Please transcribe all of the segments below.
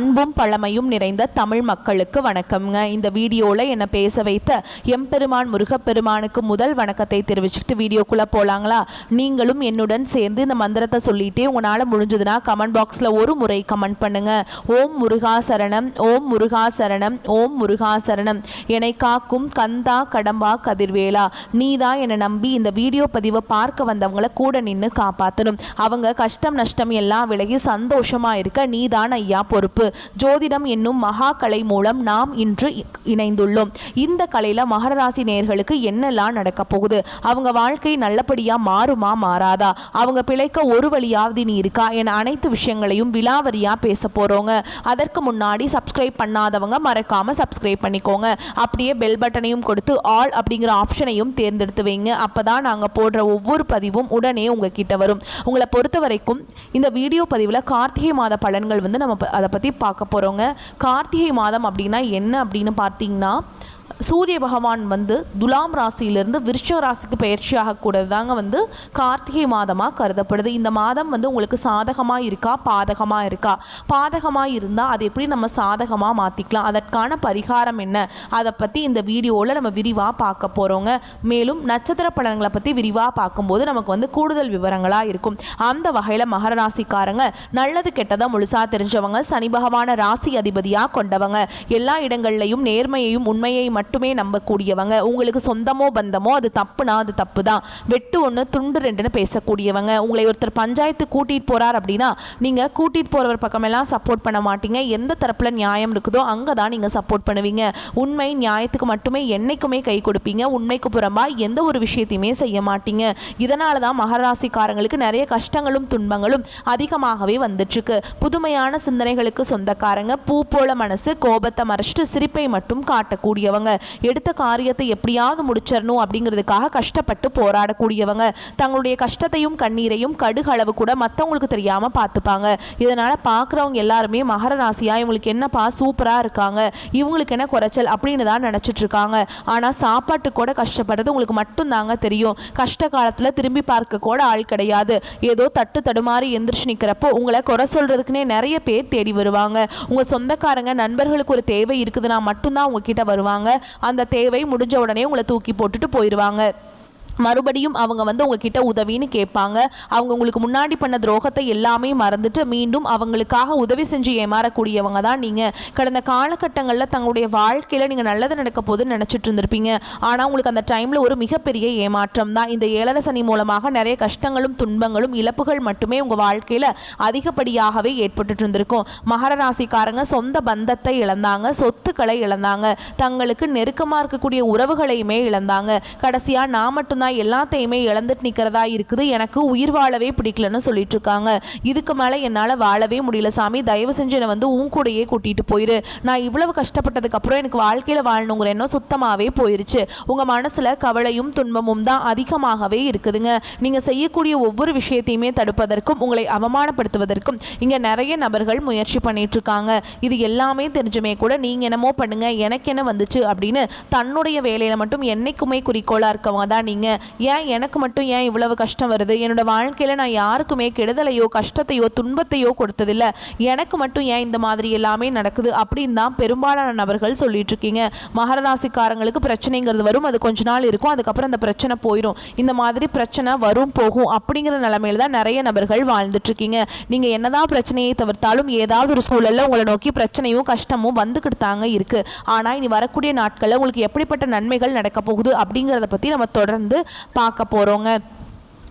அன்பும் பழமையும் நிறைந்த தமிழ் மக்களுக்கு வணக்கம்ங்க. இந்த வீடியோவில் என்னை பேச வைத்த எம்பெருமான் முருகப்பெருமானுக்கு முதல் வணக்கத்தை தெரிவிச்சுக்கிட்டு வீடியோக்குள்ளே போகலாங்களா? நீங்களும் என்னுடன் சேர்ந்து இந்த மந்திரத்தை சொல்லிகிட்டே உங்களால் முடிஞ்சதுன்னா கமெண்ட் பாக்ஸில் ஒரு முறை கமெண்ட் பண்ணுங்கள். ஓம் முருகா சரணம், ஓம் முருகா சரணம், ஓம் முருகா சரணம். என்னை காக்கும் கந்தா கடம்பா கதிர்வேலா, நீ தான் என்னை நம்பி இந்த வீடியோ பதிவை பார்க்க வந்தவங்களை கூட நின்று காப்பாற்றணும். அவங்க கஷ்டம் நஷ்டம் எல்லாம் விலகி சந்தோஷமாக இருக்க நீ தான் ஐயா பொறுப்பு. ஜோதிடம் என்னும் மகா கலை மூலம் நாம் இன்று இணைந்துள்ளோம். இந்த கலையில மகர ராசி நேயர்களுக்கு என்னெல்லாம் நடக்க போகுது, அவங்க வாழ்க்கை நல்லபடியா மாறுமா மாறாதா, அவங்க பிழைக்க ஒரு வழியாவது நீ இருக்கா என அனைத்து விஷயங்களையும் விலாவரியா பேச போறோங்க. அதற்கு முன்னாடி சப்ஸ்கிரைப் பண்ணாதவங்க மறக்காம சப்ஸ்கிரைப் பண்ணிக்கோங்க. அப்படியே பெல் பட்டனையும் கொடுத்து ஆல் அப்படிங்கிற ஆப்ஷனையும் தேர்ந்தெடுத்து வைங்க. அப்பதான் நாங்க போடுற ஒவ்வொரு பதிவும் உடனே உங்ககிட்ட வரும். உங்களை பொறுத்த வரைக்கும் இந்த வீடியோ பதிவில் கார்த்திகை மாத பலன்கள் நம்ம அதை பற்றி பார்க்க போகிறோங்க. கார்த்திகை மாதம் அப்படின்னா என்ன அப்படின்னு பார்த்தீங்கன்னா, சூரிய பகவான் துலாம் ராசியிலிருந்து விருச்சிக ராசிக்கு பயிற்சியாக கூடதாங்க கார்த்திகை மாதமாக கருதப்படுது. இந்த மாதம் உங்களுக்கு சாதகமாக இருக்கா பாதகமாக இருக்கா? பாதகமாக இருந்தால் அதை எப்படி நம்ம சாதகமாக மாற்றிக்கலாம், அதற்கான பரிகாரம் என்ன, அதை பற்றி இந்த வீடியோவில் நம்ம விரிவாக பார்க்க போகிறோங்க. மேலும் நட்சத்திர பலன்களை பற்றி விரிவாக பார்க்கும்போது நமக்கு கூடுதல் விவரங்களாக இருக்கும். அந்த வகையில் மகர ராசிக்காரங்க நல்லது கெட்டதாக முழுசாக தெரிஞ்சவங்க, சனி பகவான ராசி அதிபதியாக கொண்டவங்க, எல்லா இடங்கள்லையும் நேர்மையையும் உண்மையை மட்டுமே நம்பக்கூடியவங்க, உங்களுக்கு சொந்தமோ பந்தமோ அது தப்புனா அது தப்பு தான், வெட்டு ஒன்று துண்டு ரெண்டுன்னு பேசக்கூடியவங்க. உங்களை ஒருத்தர் பஞ்சாயத்து கூட்டிகிட்டு போகிறார் அப்படின்னா நீங்கள் கூட்டிகிட்டு போகிறவர் பக்கமெல்லாம் சப்போர்ட் பண்ண மாட்டீங்க. எந்த தரப்பில் நியாயம் இருக்குதோ அங்கே தான் நீங்கள் சப்போர்ட் பண்ணுவீங்க. உண்மை நியாயத்துக்கு மட்டுமே என்னைக்குமே கை கொடுப்பீங்க. உண்மைக்கு புறம்பாக எந்த ஒரு விஷயத்தையுமே செய்ய மாட்டீங்க. இதனால தான் மகர ராசிக்காரங்களுக்கு நிறைய கஷ்டங்களும் துன்பங்களும் அதிகமாகவே வந்துட்டுருக்கு. புதுமையான சிந்தனைகளுக்கு சொந்தக்காரங்க, பூ போல மனசு, கோபத்தை மறைச்சிட்டு சிரிப்பை மட்டும் காட்டக்கூடியவங்க, எடுத்த காரியத்தை எப்படியாவது முடிச்சிடணும் அப்படிங்கிறதுக்காக கஷ்டப்பட்டு போராடக்கூடியவங்க, தங்களுடைய கஷ்டத்தையும் கண்ணீரையும் கடுகளவு கூட மற்றவங்களுக்கு தெரியாமல் பார்த்துப்பாங்க. இதனால் பார்க்குறவங்க எல்லாருமே மகர ராசியா இவங்களுக்கு என்னப்பா சூப்பராக இருக்காங்க, இவங்களுக்கு என்ன குறைச்சல் அப்படின்னு தான் நினச்சிட்டு இருக்காங்க. ஆனால் சாப்பாட்டு கூட கஷ்டப்படுறது உங்களுக்கு மட்டும்தாங்க தெரியும். கஷ்ட காலத்தில் திரும்பி பார்க்க கூட ஆள் கிடையாது. ஏதோ தட்டு தடுமாறி எந்திரிச்சு நிற்கிறப்போ உங்களை குறை சொல்கிறதுக்குன்னே நிறைய பேர் தேடி வருவாங்க. உங்கள் சொந்தக்காரங்க நண்பர்களுக்கு ஒரு தேவை இருக்குதுன்னா மட்டும்தான் உங்ககிட்ட வருவாங்க. அந்த தேவை முடிஞ்ச உடனே உங்களை தூக்கி போட்டுட்டு போயிடுவாங்க. மறுபடியும் அவங்க உங்ககிட்ட உதவின்னு கேட்பாங்க. அவங்க உங்களுக்கு முன்னாடி பண்ண துரோகத்தை எல்லாமே மறந்துட்டு மீண்டும் அவங்களுக்காக உதவி செஞ்சு ஏமாறக்கூடியவங்க தான் நீங்கள். கடந்த காலகட்டங்களில் தங்களுடைய வாழ்க்கையில் நீங்கள் நல்லது நடக்க போதுன்னு நினச்சிட்டு இருந்திருப்பீங்க. ஆனால் உங்களுக்கு அந்த டைமில் ஒரு மிகப்பெரிய ஏமாற்றம் தான். இந்த ஏழரை சனி மூலமாக நிறைய கஷ்டங்களும் துன்பங்களும் இழப்புகள் மட்டுமே உங்கள் வாழ்க்கையில் அதிகப்படியாகவே ஏற்பட்டு இருந்திருக்கும். மகர ராசிக்காரங்க சொந்த பந்தத்தை இழந்தாங்க, சொத்துக்களை இழந்தாங்க, தங்களுக்கு நெருக்கமாக இருக்கக்கூடிய உறவுகளையுமே இழந்தாங்க. கடைசியாக நான் மட்டும்தான் எல்லாத்தையுமே இழந்துட்டு நிற்கிறதா இருக்குது, எனக்கு உயிர் வாழவே பிடிக்கலன்னு சொல்லிட்டு இருக்காங்க. இதுக்கு மேலே என்னால் வாழவே முடியல சாமி, தயவு செஞ்சு என்னை உன் கூடையே கூட்டிகிட்டு போயிரு. நான் இவ்வளவு கஷ்டப்பட்டதுக்கு அப்புறம் எனக்கு வாழ்க்கையில் வாழணுங்கிற எண்ணம் சுத்தமாகவே போயிருச்சு. உங்கள் மனசில் கவலையும் துன்பமும் தான் அதிகமாகவே இருக்குதுங்க. நீங்கள் செய்யக்கூடிய ஒவ்வொரு விஷயத்தையுமே தடுப்பதற்கும் உங்களை அவமானப்படுத்துவதற்கும் இங்கே நிறைய நபர்கள் முயற்சி பண்ணிட்டு இருக்காங்க. இது எல்லாமே தெரிஞ்சுமே கூட நீங்கள் என்னமோ பண்ணுங்க எனக்கு என்ன வந்துச்சு அப்படின்னு தன்னுடைய வேலையில் மட்டும் என்னைக்குமே குறிக்கோளாக இருக்கவங்க தான் நீங்கள். ஏன் எனக்கு மட்டும் ஏன் இவ்வளவு கஷ்டம் வருது, என்னோட வாழ்க்கையில் நான் யாருக்குமே கெடுதலையோ கஷ்டத்தையோ துன்பத்தையோ கொடுத்ததில்லை, எனக்கு மட்டும் ஏன் இந்த மாதிரி எல்லாமே நடக்குது அப்படின்னு தான் பெரும்பாலான நபர்கள் சொல்லிட்டு இருக்கீங்க. மகர ராசிக்காரங்களுக்கு பிரச்சனைங்கிறது வரும், அது கொஞ்ச நாள் இருக்கும், அதுக்கப்புறம் அந்த பிரச்சனை போயிடும். இந்த மாதிரி பிரச்சனை வரும் போகும் அப்படிங்கிற நிலைமையில தான் நிறைய நபர்கள் வாழ்ந்துட்டு இருக்கீங்க. நீங்க என்னதான் பிரச்சனையை தவிர்த்தாலும் ஏதாவது ஒரு சூழல்ல உங்களை நோக்கி பிரச்சனையும் கஷ்டமும் வந்துக்கிட்டு தாங்க இருக்கு. ஆனா இனி வரக்கூடிய நாட்களில் உங்களுக்கு எப்படிப்பட்ட நன்மைகள் நடக்க போகுது அப்படிங்கிறத பத்தி நம்ம தொடர்ந்து பார்க்க போகிறோங்க.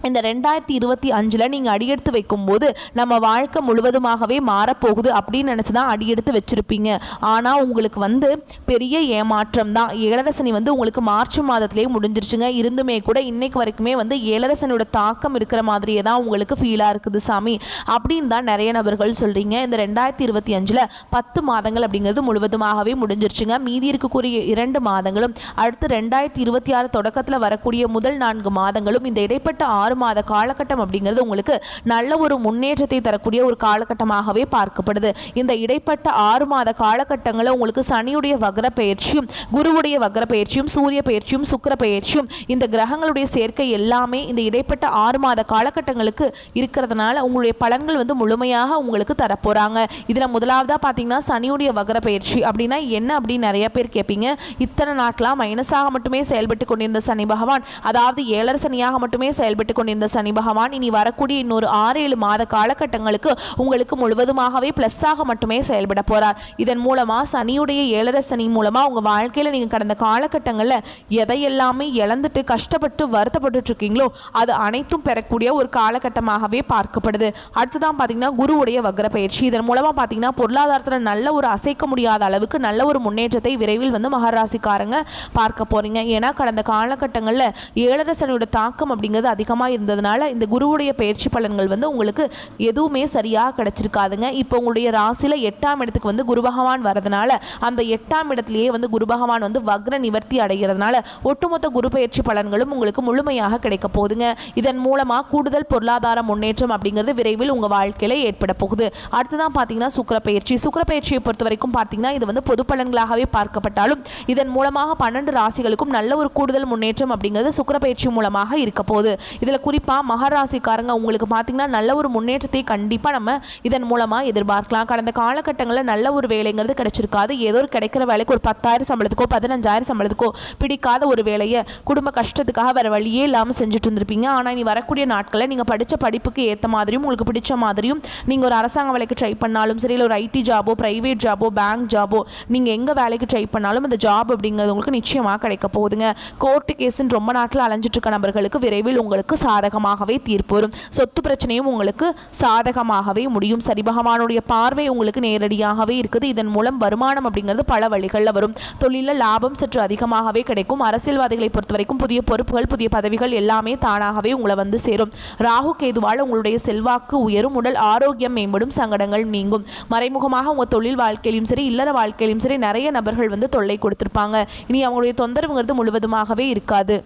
இந்த 2025 நீங்கள் அடியெடுத்து வைக்கும்போது நம்ம வாழ்க்கை முழுவதுமாகவே மாறப்போகுது அப்படின்னு நினச்சி தான் அடியெடுத்து வச்சுருப்பீங்க. ஆனால் உங்களுக்கு பெரிய ஏமாற்றம் தான். ஏழரை சனி உங்களுக்கு மார்ச் மாதத்துலேயே முடிஞ்சிருச்சுங்க. இருந்துமே கூட இன்னைக்கு வரைக்குமே ஏழரை சனியோட தாக்கம் இருக்கிற மாதிரியே தான் உங்களுக்கு ஃபீலாக இருக்குது சாமி அப்படின்னு தான் நிறைய நபர்கள் சொல்கிறீங்க. இந்த 2025 10 மாதங்கள் அப்படிங்கிறது முழுவதுமாகவே முடிஞ்சிருச்சுங்க. மீதி இருக்கக்கூடிய 2 மாதங்களும் அடுத்து 2026 தொடக்கத்தில் வரக்கூடிய முதல் 4 மாதங்களும் இந்த இடைப்பட்ட 6 6 மாத காலகட்டம் அப்படிங்கிறது உங்களுக்கு நல்ல ஒரு முன்னேற்றத்தை தரக்கூடிய ஒரு காலகட்டமாகவே பார்க்கப்படுது. இந்த இடைப்பட்ட 6 மாத காலகட்டங்களில் உங்களுக்கு சனியுடைய வக்ர பயிற்சியும் குருவுடைய வக்ர பயிற்சியும் சூரிய பயிற்சியும் சுக்கிர பயிற்சியும் இந்த கிரகங்களுடைய சேர்க்கை எல்லாமே இந்த இடைப்பட்ட 6 மாத காலகட்டங்களுக்கு இருக்கிறதுனால உங்களுடைய பலன்கள் வந்து முழுமையாக உங்களுக்கு தரப்போறாங்க. இதில் முதலாவதாக பார்த்தீங்கன்னா சனியுடைய வக்ர பயிற்சி அப்படின்னா என்ன அப்படின்னு நிறைய பேர் கேட்பீங்க. இத்தனை நாட்களாக மைனஸாக மட்டுமே செயல்பட்டு கொண்டிருந்த சனி பகவான், அதாவது 7 சனியாக மட்டுமே செயல்பட்டு கொண்டிருந்த சனி பகவான் இனி வரக்கூடிய இன்னொரு 6-7 மாத காலகட்டங்களுக்கு உங்களுக்கு முழுவதுமாகவே பிளஸ்ஸாக மட்டுமே செயல்பட போறார். இதன் மூலமா சனியுடைய 7 சனி மூலமா உங்க வாழ்க்கையில நீங்க கடந்த காலகட்டங்களில் எதையெல்லாமே இழந்துட்டு கஷ்டப்பட்டு வருத்தப்பட்டு இருக்கீங்களோ அது அனைத்தும் பெறக்கூடிய ஒரு காலகட்டமாகவே பார்க்கப்படுது. அடுத்துதான் பார்த்தீங்கன்னா குருவுடைய வக்ர பயிற்சி. இதன் மூலமா பார்த்தீங்கன்னா பொருளாதாரத்தில் நல்ல ஒரு அசைக்க முடியாத அளவுக்கு நல்ல ஒரு முன்னேற்றத்தை விரைவில் வந்து மகராசிக்காரங்க பார்க்க போறீங்க. ஏன்னா கடந்த காலகட்டங்களில் 7 சனியோட தாக்கம் அப்படிங்கிறது அதிகமாக இருந்ததுனால இந்த குருவுடைய பயிற்சி பலன்கள் வந்து உங்களுக்கு எதுவுமே சரியாக கிடைச்சிருக்காதுங்க. இப்போ உங்களுடைய ராசியில 8ஆம் இடத்துக்கு வந்து குரு பகவான் வரதுனால அந்த 8ஆம் இடத்திலேயே வந்து குரு பகவான் வந்து வக்ர நிவர்த்தி அடைகிறதுனால ஒட்டுமொத்த குரு பயிற்சி பலன்களும் உங்களுக்கு முழுமையாக கிடைக்க போகுதுங்க. இதன் மூலமா கூடுதல் பொருளாதார முன்னேற்றம் அப்படிங்கிறது விரைவில் உங்க வாழ்க்கையில ஏற்பட போகுது. அடுத்ததான் பார்த்தீங்கன்னா சுக்கிர பயிற்சி. சுக்கிர பயிற்சியை பொறுத்த வரைக்கும் பார்த்தீங்கன்னா இது வந்து பொது பலன்களாகவே பார்க்கப்பட்டாலும் இதன் மூலமாக 12 ராசிகளுக்கும் நல்ல ஒரு கூடுதல் முன்னேற்றம் அப்படிங்கிறது சுக்கிர பயிற்சி மூலமாக இருக்க போகுது. இதில் குறிப்பாக மகராசிக்காரங்க உங்களுக்கு பார்த்தீங்கன்னா நல்ல ஒரு முன்னேற்றத்தை கண்டிப்பாக நம்ம இதன் மூலமாக எதிர்பார்க்கலாம். கடந்த காலகட்டங்களில் நல்ல ஒரு வேலைங்கிறது கிடைச்சிருக்காது. ஏதோ ஒரு கிடைக்கிற வேலைக்கு ஒரு 10,000 சம்பளத்துக்கோ 15,000 சம்பளத்துக்கோ பிடிக்காத ஒரு வேலையை குடும்ப கஷ்டத்துக்காக வேற வழியே இல்லாமல் செஞ்சுட்டு இருந்திருப்பீங்க. ஆனால் இனி வரக்கூடிய நாட்களில் நீங்கள் படித்த படிப்புக்கு ஏற்ற மாதிரியும் உங்களுக்கு பிடிச்ச மாதிரியும் நீங்கள் ஒரு அரசாங்க வேலைக்கு ட்ரை பண்ணாலும் சரி, இல்லை ஒரு ஐடி ஜாபோ பிரைவேட் ஜாபோ பேங்க் ஜாபோ நீங்கள் எங்கே வேலைக்கு ட்ரை பண்ணாலும் இந்த ஜாப் அப்படிங்கிறது உங்களுக்கு நிச்சயமாக கிடைக்க போகுதுங்க. கோர்ட்டு கேஸுன்னு ரொம்ப நாட்டில் அலைஞ்சிட்டு இருக்க நபர்களுக்கு விரைவில் உங்களுக்கு சாதகமாகவே தீர்ப்பு வரும். சொத்து பிரச்சனையும் உங்களுக்கு சாதகமாகவே முடியும். சரி பகவானுடைய பார்வை உங்களுக்கு நேரடியாகவே இருக்குது. இதன் மூலம் வருமானம் அப்படிங்கிறது பல வழிகளில் வரும். தொழிலில் லாபம் சற்று அதிகமாகவே கிடைக்கும். அரசியல்வாதிகளை பொறுத்த வரைக்கும் புதிய பொறுப்புகள் புதிய பதவிகள் எல்லாமே தானாகவே உங்களை வந்து சேரும். ராகு கேதுவால் உங்களுடைய செல்வாக்கு உயரும். உடல் ஆரோக்கியம் மேம்படும். சங்கடங்கள் நீங்கும். மறைமுகமாக உங்கள் தொழில் வாழ்க்கையிலும் சரி இல்லற வாழ்க்கையிலும் சரி நிறைய நபர்கள் வந்து தொல்லை கொடுத்திருப்பாங்க. இனி அவங்களுடைய தொந்தரவுங்கிறது முழுவதுமாகவே இருக்காது.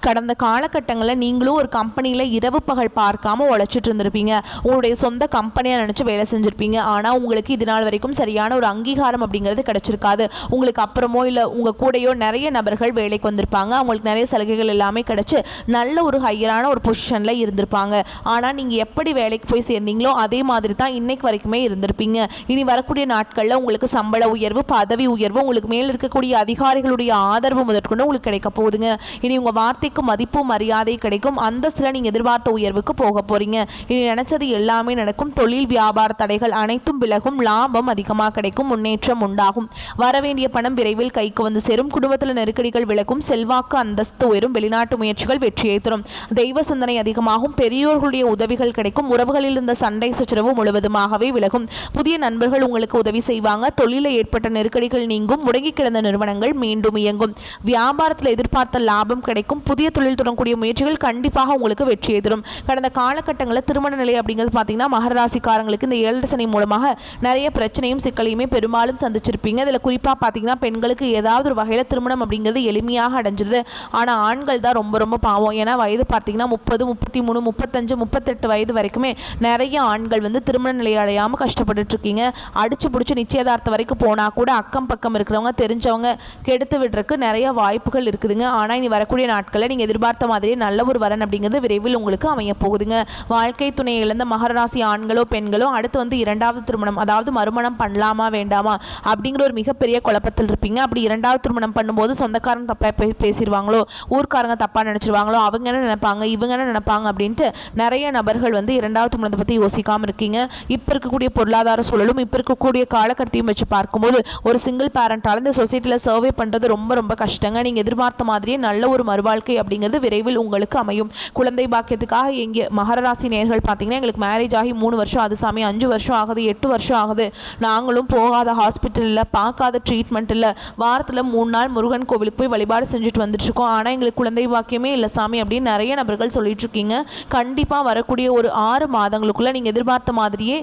கடந்த காலகட்டங்களில் நீங்களும் ஒரு கம்பெனியில் இரவு பகல் பார்க்காம உழைச்சிட்டு இருந்திருப்பீங்க. உங்களுடைய சொந்த கம்பெனியாக நினச்சி வேலை செஞ்சுருப்பீங்க. ஆனால் உங்களுக்கு இது நாள் வரைக்கும் சரியான ஒரு அங்கீகாரம் அப்படிங்கிறது கிடைச்சிருக்காது. உங்களுக்கு அப்புறமோ இல்லை உங்கள் கூடையோ நிறைய நபர்கள் வேலைக்கு வந்திருப்பாங்க. அவங்களுக்கு நிறைய சலுகைகள் எல்லாமே கிடைச்சி நல்ல ஒரு ஹையரான ஒரு பொசிஷனில் இருந்திருப்பாங்க. ஆனால் நீங்கள் எப்படி வேலைக்கு போய் சேர்ந்தீங்களோ அதே மாதிரி தான் இன்னைக்கு வரைக்குமே இருந்திருப்பீங்க. இனி வரக்கூடிய நாட்களில் உங்களுக்கு சம்பள உயர்வு பதவி உயர்வு உங்களுக்கு மேல் இருக்கக்கூடிய அதிகாரிகளுடைய ஆதரவு முதற்கொண்டு உங்களுக்கு கிடைக்க போகுதுங்க. இனி உங்கள் வார்த்தைக்கு மதிப்பு மரியாதை கிடைக்கும். அந்தஸ்தில் நீங்கள் எதிர்பார்த்த உயர்வுக்கு போக போறீங்க. இனி நினைச்சது எல்லாமே நடக்கும். தொழில் வியாபார தடைகள் அனைத்தும் விலகும். லாபம் அதிகமாக கிடைக்கும். முன்னேற்றம் உண்டாகும். வரவேண்டிய பணம் விரைவில் கைக்கு வந்து சேரும். குடும்பத்தில் நெருக்கடிகள் விலகும். செல்வாக்கு அந்தஸ்து உயரும். வெளிநாட்டு முயற்சிகள் வெற்றியை தரும். தெய்வ சிந்தனை அதிகமாகும். பெரியோர்களுடைய உதவிகள் கிடைக்கும். உறவுகளில் இருந்த சண்டை சச்சரவு முழுவதுமாகவே விலகும். புதிய நண்பர்கள் உங்களுக்கு உதவி செய்வாங்க. தொழிலில் ஏற்பட்ட நெருக்கடிகள் நீங்கும். முடங்கி கிடந்த நிறுவனங்கள் மீண்டும் இயங்கும். வியாபாரத்தில் எதிர்பார்த்த லாபம் கிடைக்கும். புதிய தொழில் தொடங்கக்கூடிய முயற்சிகள் கண்டிப்பாக உங்களுக்கு வெற்றியை தரும். கடந்த காலகட்டங்களில் திருமண நிலை அப்படிங்கிறது பார்த்தீங்கன்னா மகர ராசிக்காரங்களுக்கு இந்த 7 சனி மூலமாக நிறைய பிரச்சனையும் சிக்கலையுமே பெரும்பாலும் சந்திச்சிருப்பீங்க. இதில் குறிப்பாக பார்த்தீங்கன்னா பெண்களுக்கு ஏதாவது ஒரு வகையில் திருமணம் அப்படிங்கிறது எளிமையாக அடைஞ்சிருது. ஆனால் ஆண்கள் தான் ரொம்ப ரொம்ப பாவம். ஏன்னா வயது பார்த்தீங்கன்னா 30 33 35 38 வயது வரைக்குமே நிறைய ஆண்கள் வந்து திருமண நிலை அடையாமல் கஷ்டப்பட்டு இருக்கீங்க. அடிச்சு பிடிச்சி நிச்சயதார்த்தம் வரைக்கும் போனால் கூட அக்கம் பக்கம் இருக்கிறவங்க தெரிஞ்சவங்க கெடுத்து விடுறதுக்கு நிறைய வாய்ப்புகள் இருக்குதுங்க. ஆனால் இனி வரக்கூடிய நாட்களில் நீங்கள் எதிர்பார்த்த மாதிரியே நல்ல ஒரு வரன் அப்படிங்கிறது விரைவில் உங்களுக்கு அமைய போகுதுங்க. வாழ்க்கை துணையை இழந்த மகர ராசி ஆண்களோ பெண்களோ அடுத்து வந்து 2வது திருமணம் அதாவது மறுமணம் பண்ணலாமா வேண்டாமா அப்படிங்கிற ஒரு மிகப்பெரிய குழப்பத்தில் இருப்பீங்க. அப்படி 2வது திருமணம் பண்ணும்போது சொந்தக்காரங்க தப்பாக பேசிடுவாங்களோ ஊர்க்காரங்க தப்பாக நினச்சிருவாங்களோ அவங்க என்ன நினைப்பாங்க இவங்க என்ன நினைப்பாங்க அப்படின்ட்டு நிறைய நபர்கள் வந்து 2வது திருமணத்தை பற்றி யோசிக்காமல் இருக்கீங்க. இப்போ இருக்கக்கூடிய பொருளாதார சூழலும் இப்போ இருக்கக்கூடிய காலகட்டத்தையும் வச்சு பார்க்கும்போது ஒரு சிங்கிள் பேரண்டால் இந்த சொசைட்டியில் சர்வே பண்ணுறது ரொம்ப ரொம்ப கஷ்டங்க. நீங்கள் எதிர்பார்த்த மாதிரியே நல்ல ஒரு மறுவாழ்க்கை அப்படிங்கிறது விரைவில் உங்களுக்கு அமையும். குழந்தை பாக்கியத்துக்காக எங்கே மகர ராசி நேயர்கள் பார்த்தீங்கன்னா எங்களுக்கு மேரேஜ் ஆகி 3 வருஷம் அது சாமி 5 வருஷம் ஆகுது 8 வருஷம் ஆகுது நாங்களும் போகாத ஹாஸ்பிட்டல் இல்லை பார்க்காத ட்ரீட்மெண்ட் இல்லை வாரத்தில் 3 நாள் முருகன் கோவிலுக்கு போய் வழிபாடு செஞ்சுட்டு வந்துட்டு இருக்கோம். ஆனால் எங்களுக்கு குழந்தை பாக்கியமே இல்லை சாமி அப்படின்னு நிறைய நபர்கள் சொல்லிட்டு இருக்கீங்க. கண்டிப்பாக வரக்கூடிய ஒரு 6 மாதங்களுக்குள்ள நீங்கள் எதிர்பார்த்த மாதிரியே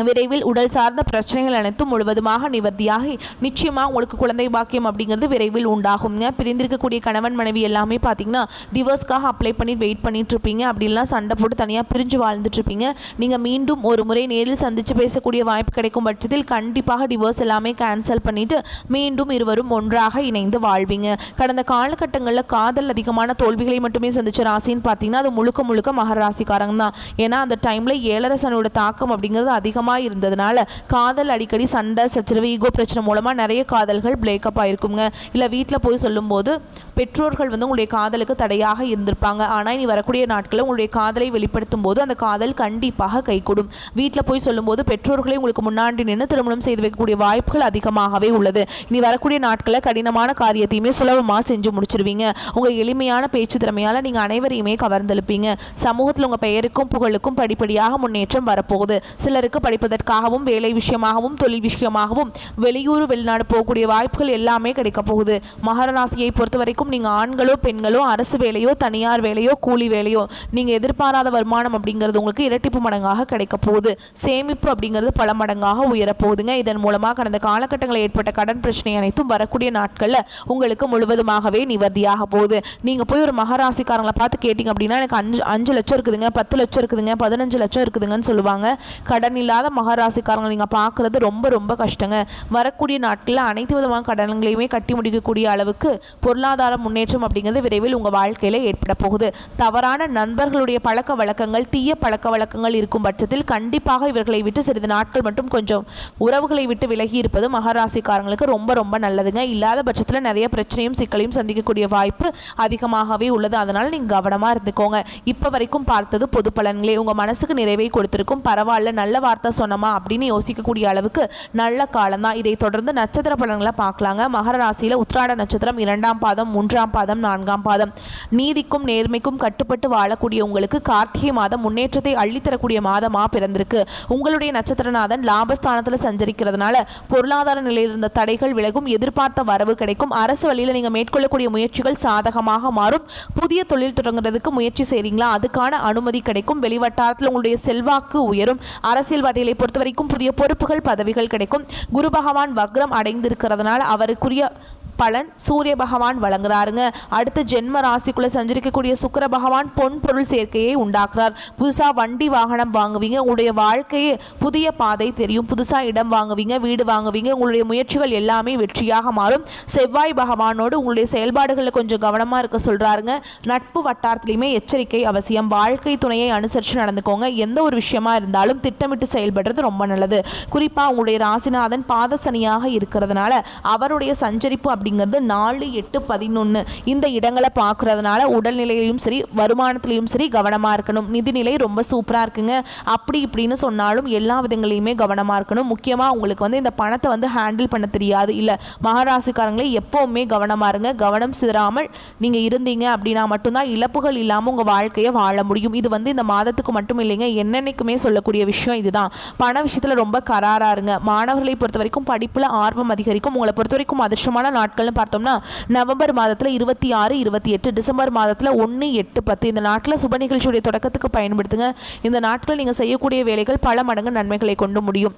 விரைவில் உடல் சார்ந்த பிரச்சனைகள் அனைத்தும் முழுவதுமாக நிவர்த்தியாகி நிச்சயமாக உங்களுக்கு குழந்தை பாக்கியம் அப்படிங்கிறது விரைவில் உண்டாகுங்க. பிரிந்திருக்கக்கூடிய கணவன் மனைவி எல்லாமே பார்த்தீங்கன்னா டிவோர்ஸ்க்காக அப்ளை பண்ணி வெயிட் பண்ணிட்டு இருப்பீங்க. அப்படிலாம் சண்டை போட்டு தனியாக பிரிஞ்சு வாழ்ந்துட்டு இருப்பீங்க. நீங்கள் மீண்டும் ஒரு முறை நேரில் சந்தித்து பேசக்கூடிய வாய்ப்பு கிடைக்கும் பட்சத்தில் கண்டிப்பாக டிவோர்ஸ் எல்லாமே கேன்சல் பண்ணிட்டு மீண்டும் இருவரும் ஒன்றாக இணைந்து வாழ்வீங்க. கடந்த காலகட்டங்களில் காதல் அதிகமான தோல்விகளை மட்டுமே சந்திச்ச ராசின்னு பார்த்தீங்கன்னா அது முழுக்க முழுக்க மகர ராசிக்காரங்க தான். ஏன்னா அந்த டைமில் ஏழரை சனியோட தாக்கம் அப்படிங்கிறது அதிகமாக இருந்ததுனால காதல் அடிக்கடி சண்டை சச்சரவு ஈகோ பிரச்சனை மூலமா நிறைய காதல்கள் பிரேக்கப் ஆயிருக்குங்க. இல்ல வீட்டில் போய் சொல்லும்போது பெற்றோர்கள் உங்களுடைய காதலுக்கு தடையாக இருந்திருப்பாங்க. ஆனால் இனி வரக்கூடிய நாட்களில் உங்களுடைய காதலை வெளிப்படுத்தும் போது அந்த காதல் கண்டிப்பாக கைகூடும். வீட்டில் போய் சொல்லும்போது பெற்றோர்களை உங்களுக்கு முன்னாடி நின்று திருமணம் செய்து வைக்கக்கூடிய வாய்ப்புகள் அதிகமாகவே உள்ளது. இனி வரக்கூடிய நாட்களில் கடினமான காரியத்தையுமே சுலபமாக செஞ்சு முடிச்சிருவீங்க. உங்கள் எளிமையான பேச்சு திறமையால் நீங்கள் அனைவரையுமே கவர்ந்தெழுப்பீங்க. சமூகத்தில் உங்கள் பெயருக்கும் புகழுக்கும் படிப்படியாக முன்னேற்றம் வரப்போகுது. சிலருக்கு படிப்பதற்காகவும் வேலை விஷயமாகவும் தொழில் விஷயமாகவும் வெளியூர் வெளிநாடு போகக்கூடிய வாய்ப்புகள் எல்லாமே கிடைக்க போகுது. மகர ராசியை பொறுத்த வரைக்கும் நீங்கள் ஆண்களோ பெண்களோ அரசு வேலையோ தனியார் வேலையோ கூலி வேலையோ நீங்கள் எதிர்பாராத வருமானம் அப்படிங்கிறது உங்களுக்கு இரட்டிப்பு மடங்காக கிடைக்க போகுது. சேமிப்பு அப்படிங்கிறது பல மடங்காக உயரப்போகுதுங்க. இதன் மூலமாக கடந்த காலகட்டங்களில் ஏற்பட்ட கடன் பிரச்சனை அனைத்தும் வரக்கூடிய நாட்களில் உங்களுக்கு முழுவதுமாகவே நிவர்த்தியாக போகுது. நீங்கள் போய் ஒரு மகராசிக்காரங்களை பார்த்து கேட்டிங்க அப்படின்னா எனக்கு 5 லட்சம் இருக்குதுங்க, 10 லட்சம் இருக்குதுங்க, 15 லட்சம் இருக்குதுங்கன்னு சொல்லுவாங்க. கடன் இல்லாத மகராசிக்காரங்களை நீங்கள் பார்க்குறது ரொம்ப ரொம்ப கஷ்டங்க. வரக்கூடிய நாட்களில் அனைத்து விதமான கடன்களையுமே கட்டி முடிக்கக்கூடிய அளவுக்கு பொருளாதார முன்னேற்றம் அப்படிங்கிறது விரைவில் உங்கள் வாழ்க்கையில் ஏற்பட போகுது. தவறான நண்பர்களுடைய பழக்க வழக்கங்கள் தீய பழக்க வழக்கங்கள் இருக்கும் பட்சத்தில் கண்டிப்பாக இவர்களை விட்டு சிறிது நாட்கள் மட்டும் கொஞ்சம் உறவுகளை விட்டு விலகி இருப்பது மகராசிக்காரங்களுக்கு ரொம்ப ரொம்ப நல்லதுங்க. இல்லாத பட்சத்தில் நிறைய பிரச்சனையும் சிக்கலையும் சந்திக்கக்கூடிய வாய்ப்பு அதிகமாகவே உள்ளது. அதனால் நீங்கள் கவனமாக இருந்துக்கோங்க. இப்போ வரைக்கும் பார்த்தது பொது பலன்களே. உங்கள் மனசுக்கு நிறைவை கொடுத்திருக்கும். பரவாயில்ல, நல்ல வார்த்தை சொன்னமா அப்படின்னு யோசிக்கக்கூடிய அளவுக்கு நல்ல காலம் தான். இதை தொடர்ந்து நட்சத்திர பலன்களை பார்க்கலாங்க. மகர ராசியில் உத்திராட நட்சத்திரம் 2ஆம் பாதம் 3ஆம் பாதம் 4ஆம் பாதம். நீதிக்கும் நேர்மைக்கும் கட்டுப்பட்டு வாழக்கூடிய உங்களுக்கு கார்த்திகை மாதம் முன்னேற்றத்தை அள்ளித்தரக்கூடிய மாதமாக பிறந்திருக்கு. உங்களுடைய நட்சத்திரநாதன் லாபஸ்தானத்தில் சஞ்சரிக்கிறதுனால பொருளாதார நிலையில் இருந்த தடைகள் விலகும். எதிர்பார்த்த வரவு கிடைக்கும். அரசு வழியில் நீங்கள் மேற்கொள்ளக்கூடிய முயற்சிகள் சாதகமாக மாறும். புதிய தொழில் தொடங்குறதுக்கு முயற்சி செய்கிறீங்களா, அதுக்கான அனுமதி கிடைக்கும். வெளிவட்டாரத்தில் உங்களுடைய செல்வாக்கு உயரும். அரசியல்வாதிகளை பொறுத்த வரைக்கும் புதிய பொறுப்புகள் பதவிகள் கிடைக்கும். குரு பகவான் வக்ரம் அடைந்திருக்கிறதுனால அவருக்குரிய பலன் சூரிய பகவான் வழங்குறாருங்க. அடுத்து ஜென்ம ராசிக்குள்ள சஞ்சரிக்கக்கூடிய சுக்கிர பகவான் பொன் பொருள் சேர்க்கையை உண்டாக்குறார். புதுசாக வண்டி வாகனம் வாங்குவீங்க. உங்களுடைய வாழ்க்கையே புதிய பாதை தெரியும். புதுசாக இடம் வாங்குவீங்க, வீடு வாங்குவீங்க. உங்களுடைய முயற்சிகள் எல்லாமே வெற்றியாக மாறும். செவ்வாய் பகவானோடு உங்களுடைய செயல்பாடுகளில் கொஞ்சம் கவனமாக இருக்க சொல்கிறாருங்க. நட்பு வட்டாரத்திலையுமே எச்சரிக்கை அவசியம். வாழ்க்கை துணையை அனுசரித்து நடந்துக்கோங்க. எந்த ஒரு விஷயமா இருந்தாலும் திட்டமிட்டு செயல்படுறது ரொம்ப நல்லது. குறிப்பாக உங்களுடைய ராசிநாதன் பாதசனியாக இருக்கிறதுனால அவருடைய சஞ்சரிப்பு அப்படிங்கிறது 4, 8, 11 இந்த இடங்களை பார்க்கறதுனால உடல்நிலையிலும் சரி வருமானத்திலையும் சரி கவனமாக இருக்கணும். நிதிநிலை ரொம்ப சூப்பராக இருக்குங்க. அப்படி இப்படின்னு சொன்னாலும் எல்லா விதங்களையுமே கவனமாக இருக்கணும். முக்கியமாக உங்களுக்கு இந்த பணத்தை ஹேண்டில் பண்ண தெரியாது இல்லை மகராசிக்காரங்களே எப்போவுமே கவனமாக இருங்க. கவனம் சிதறாமல் நீங்கள் இருந்தீங்க அப்படின்னா மட்டும்தான் இழப்புகள் இல்லாமல் உங்கள் வாழ்க்கையை வாழ முடியும். இது இந்த மாதத்துக்கு மட்டும் இல்லைங்க, என்னென்னைக்குமே சொல்லக்கூடிய விஷயம் இதுதான். பண விஷயத்தில் ரொம்ப கராராக இருங்க. மாணவர்களை பொறுத்த வரைக்கும் படிப்பில் ஆர்வம் அதிகரிக்கும். உங்களை பொறுத்த வரைக்கும் அதிர்ஷ்டமான நாட்கள் பார்த்தோம்னா நவம்பர் மாதத்தில் 26, 28, டிசம்பர் மாதத்தில் 1, 8, 10 இந்த நாட்டில் சுப நிகழ்ச்சியுடைய தொடக்கத்துக்கு பயன்படுத்துங்க. இந்த நாட்களில் நீங்கள் செய்யக்கூடிய வேலைகள் பல மடங்கு நன்மைகளை கொண்டு முடியும்.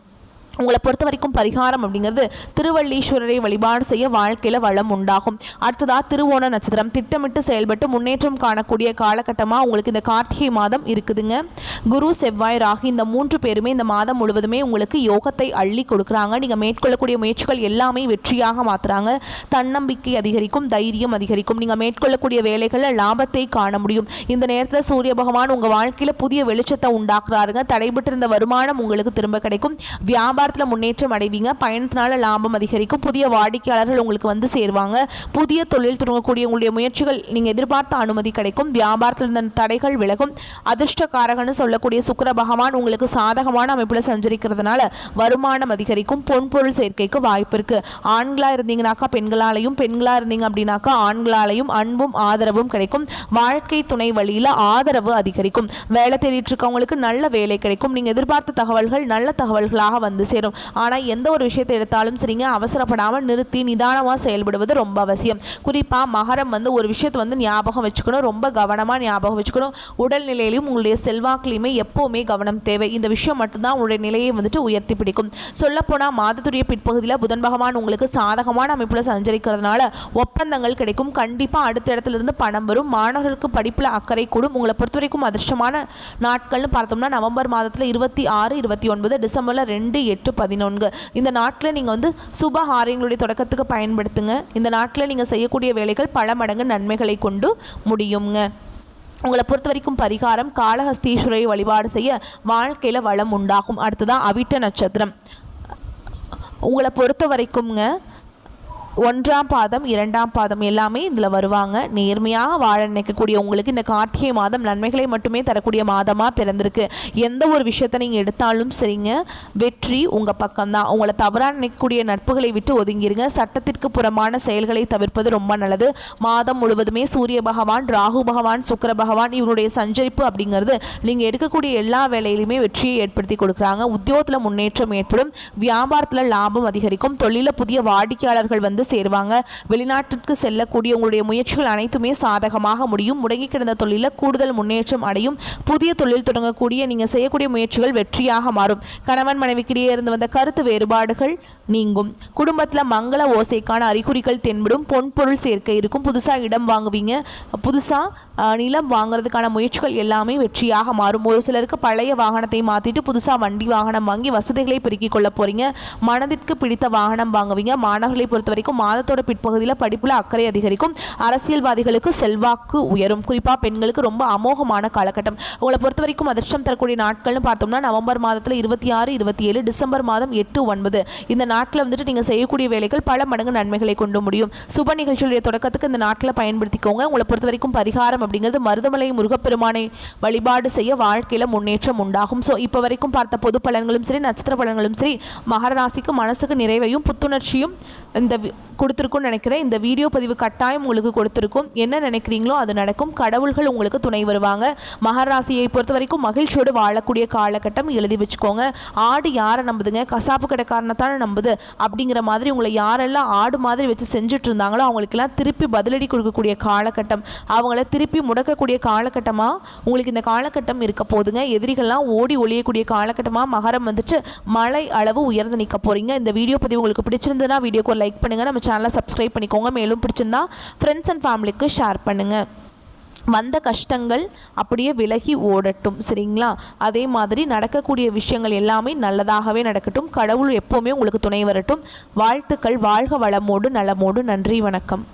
உங்களை பொறுத்த வரைக்கும் பரிகாரம் அப்படிங்கிறது திருவள்ளீஸ்வரரை வழிபாடு செய்ய வாழ்க்கையில் வளம் உண்டாகும். அடுத்ததாக திருவோண நட்சத்திரம் திட்டமிட்டு செயல்பட்டு முன்னேற்றம் காணக்கூடிய காலகட்டமாக உங்களுக்கு இந்த கார்த்திகை மாதம் இருக்குதுங்க. குரு செவ்வாய் ராகு இந்த 3 பேருமே இந்த மாதம் முழுவதுமே உங்களுக்கு யோகத்தை அள்ளி கொடுக்குறாங்க. நீங்கள் மேற்கொள்ளக்கூடிய முயற்சிகள் எல்லாமே வெற்றியாக மாற்றுறாங்க. தன்னம்பிக்கை அதிகரிக்கும், தைரியம் அதிகரிக்கும். நீங்கள் மேற்கொள்ளக்கூடிய வேலைகளில் லாபத்தை காண முடியும். இந்த நேரத்தில் சூரிய பகவான் உங்கள் வாழ்க்கையில் புதிய வெளிச்சத்தை உண்டாக்குறாருங்க. தடைபட்டிருந்த வருமானம் உங்களுக்கு திரும்ப கிடைக்கும். வியாபாரத்தில் முன்னேற்றம் அடைவீங்க. பயணத்தினால லாபம் அதிகரிக்கும். புதிய வாடிக்கையாளர்கள் உங்களுக்கு சேருவாங்க. புதிய தொழில் தொடங்கக்கூடிய உங்களுடைய முயற்சிகள் நீங்கள் எதிர்பார்த்த அனுமதி கிடைக்கும். வியாபாரத்தில் இருந்த தடைகள் விலகும். அதிர்ஷ்டக்காரகன்னு சொல்லக்கூடிய சுக்கிர பகவான் உங்களுக்கு சாதகமான அமைப்பில் சஞ்சரிக்கிறதுனால வருமானம் அதிகரிக்கும். பொன்பொருள் சேர்க்கைக்கு வாய்ப்பு இருக்கு. ஆண்களாக இருந்தீங்கன்னாக்கா பெண்களாலையும், பெண்களாக இருந்தீங்க அப்படின்னாக்கா ஆண்களாலையும் அன்பும் ஆதரவும் கிடைக்கும். வாழ்க்கை துணை வழியில் ஆதரவு அதிகரிக்கும். வேலை தேடிட்டு இருக்கவங்களுக்கு நல்ல வேலை கிடைக்கும். நீங்கள் எதிர்பார்த்த தகவல்கள் நல்ல தகவல்களாக வந்து சேரும். ஆனால் எந்த ஒரு விஷயத்தை எடுத்தாலும் சரிங்க, அவசரப்படாமல் நிறுத்தி நிதானமாக செயல்படுவது ரொம்ப அவசியம். குறிப்பாக மகரம் ஒரு விஷயத்தை ஞாபகம் வச்சுக்கணும், ரொம்ப கவனமாக ஞாபகம் வச்சுக்கணும். உடல்நிலையிலும் உங்களுடைய செல்வாக்குலையுமே எப்போவுமே கவனம் தேவை. இந்த விஷயம் மட்டும்தான் உங்களுடைய நிலையை உயர்த்தி பிடிக்கும். சொல்லப்போனால் மாதத்துடைய பிற்பகுதியில் புதன் பகவான் உங்களுக்கு சாதகமான அமைப்பில் சஞ்சரிக்கிறதுனால ஒப்பந்தங்கள் கிடைக்கும். கண்டிப்பாக அடுத்த இடத்துல இருந்து பணம் வரும். மாணவர்களுக்கு படிப்பில் அக்கறை கூடும். உங்களை பொறுத்த வரைக்கும் அதிர்ஷ்டமான நாட்கள்னு பார்த்தோம்னா நவம்பர் மாதத்தில் 26, 29, டிசம்பரில் 2, 8, 11 இந்த நாட்டில் நீங்கள் சுப காரியங்களுடைய தொடக்கத்துக்கு பயன்படுத்துங்க. இந்த நாட்டில் நீங்கள் செய்யக்கூடிய வேலைகள் பல மடங்கு நன்மைகளை கொண்டு முடியுங்க. உங்களை பொறுத்த வரைக்கும் பரிகாரம், காளஹஸ்தீஸ்வரரை வழிபாடு செய்ய வாழ்க்கையில் வளம் உண்டாகும். அடுத்ததான் அவிட்ட நட்சத்திரம். உங்களை பொறுத்த வரைக்கும்ங்க 1ஆம் பாதம் 2ஆம் பாதம் எல்லாமே இதில் வருவாங்க. நேர்மையாக வாழ நினைக்கக்கூடிய உங்களுக்கு இந்த கார்த்திகை மாதம் நன்மைகளை மட்டுமே தரக்கூடிய மாதமாக பிறந்திருக்கு. எந்த ஒரு விஷயத்தை நீங்கள் எடுத்தாலும் சரிங்க, வெற்றி உங்கள் பக்கம்தான். உங்களை தவறாக நினைக்கக்கூடிய நட்புகளை விட்டு ஒதுங்கிருங்க. சட்டத்திற்கு புறமான செயல்களை தவிர்ப்பது ரொம்ப நல்லது. மாதம் முழுவதுமே சூரிய பகவான், ராகு பகவான், சுக்கிர பகவான் இவருடைய சஞ்சரிப்பு அப்படிங்கிறது நீங்கள் எடுக்கக்கூடிய எல்லா வேலையிலுமே வெற்றியை ஏற்படுத்தி கொடுக்குறாங்க. உத்தியோகத்தில் முன்னேற்றம் ஏற்படும். வியாபாரத்தில் லாபம் அதிகரிக்கும். தொழிலில் புதிய வாடிக்கையாளர்கள் சேருவாங்க. வெளிநாட்டிற்கு செல்லக்கூடிய உங்களுடைய முயற்சிகள் அனைத்துமே சாதகமாக முடியும். முடங்கி கிடந்த தொழிலில் கூடுதல் முன்னேற்றம் அடையும். புதிய தொழில் தொடங்கக்கூடிய நீங்கள் செய்யக்கூடிய முயற்சிகள் வெற்றியாக மாறும். கணவன் மனைவிக்கிடையே இருந்து வந்த கருத்து வேறுபாடுகள் நீங்கும். குடும்பத்தில் மங்கள ஓசைக்கான அறிகுறிகள் தென்படும். பொன்பொருள் சேர்க்கை இருக்கும். புதுசாக இடம் வாங்குவீங்க. புதுசாக நிலம் வாங்குறதுக்கான முயற்சிகள் எல்லாமே வெற்றியாக மாறும். ஒரு சிலருக்கு பழைய வாகனத்தை மாற்றிட்டு புதுசாக வண்டி வாகனம் வாங்கி வசதிகளை பெருக்கிக் கொள்ள போறீங்க. மனதிற்கு பிடித்த வாகனம் வாங்குவீங்க. மாணவர்களை பொறுத்த வரைக்கும் மாதத்தோட பிற்பகுதியில் படிப்புல அக்கறை அதிகரிக்கும். அரசியல்வாதிகளுக்கு செல்வாக்கு உயரும். குறிப்பாக பெண்களுக்கு ரொம்ப அமோகமான காலகட்டம். உங்களை பொறுத்த வரைக்கும் அதிர்ஷ்டம் தரக்கூடிய நாட்கள்னு பார்த்தோம்னா நவம்பர் மாதத்தில் 26, 27, டிசம்பர் மாதம் 8, 9 இந்த நாட்டில் நீங்கள் செய்யக்கூடிய வேலைகள் பல மடங்கு நன்மைகளை கொண்டு முடியும். சுப நிகழ்ச்சியுடைய தொடக்கத்துக்கு இந்த நாட்டில் பயன்படுத்திக்கோங்க. உங்களை பொறுத்த வரைக்கும் பரிகாரம் அப்படிங்கிறது மருதமலை முருகப்பெருமானை வழிபாடு செய்ய வாழ்க்கையில் முன்னேற்றம் உண்டாகும். ஸோ இப்போ வரைக்கும் பார்த்த பொது பலன்களும் சரி, நட்சத்திர பலன்களும் சரி, மகர ராசிக்கு மனசுக்கு நிறைவையும் புத்துணர்ச்சியும் இந்த கொடுத்துருக்கும்னு நினைக்கிறேன். இந்த வீடியோ பதிவு கட்டாயம் உங்களுக்கு கொடுத்துருக்கும். என்ன நினைக்கிறீங்களோ அது நடக்கும். கடவுள்கள் உங்களுக்கு துணை வருவாங்க. மகர ராசியை பொறுத்த வரைக்கும் மகிழ்ச்சியோடு வாழக்கூடிய காலகட்டம். எழுதி வச்சுக்கோங்க. ஆடு யாரை நம்புதுங்க? கசாப்பு கடைக்காரனை தானே நம்புது. அப்படிங்கிற மாதிரி உங்களை யாரெல்லாம் ஆடு மாதிரி வச்சு செஞ்சுட்டு இருந்தாங்களோ அவங்களுக்கெல்லாம் திருப்பி பதிலடி கொடுக்கக்கூடிய காலகட்டம், அவங்கள திருப்பி முடக்கக்கூடிய காலகட்டமாக உங்களுக்கு இந்த காலகட்டம் இருக்க போதுங்க. எதிரிகள்லாம் ஓடி ஒழியக்கூடிய காலகட்டமாக மகரம் மழை அளவு உயர்ந்து நிற்க போறீங்க. இந்த வீடியோ பதிவு உங்களுக்கு பிடிச்சிருந்ததுன்னா வீடியோக்கு லைக் பண்ணுங்க. நம்ம சேனலை சப்ஸ்கிரைப் பண்ணிக்கோங்க. மேலும் பிடிச்சிருந்தா ஃப்ரெண்ட்ஸ் அண்ட் ஃபேமிலிக்கு ஷேர் பண்ணுங்க. வந்த கஷ்டங்கள் அப்படியே விலகி ஓடட்டும், சரிங்களா? அதே மாதிரி நடக்கக்கூடிய விஷயங்கள் எல்லாமே நல்லதாகவே நடக்கட்டும். கடவுள் எப்போவுமே உங்களுக்கு துணை வரட்டும். வாழ்த்துக்கள். வாழ்க வளமோடு நலமோடு. நன்றி, வணக்கம்.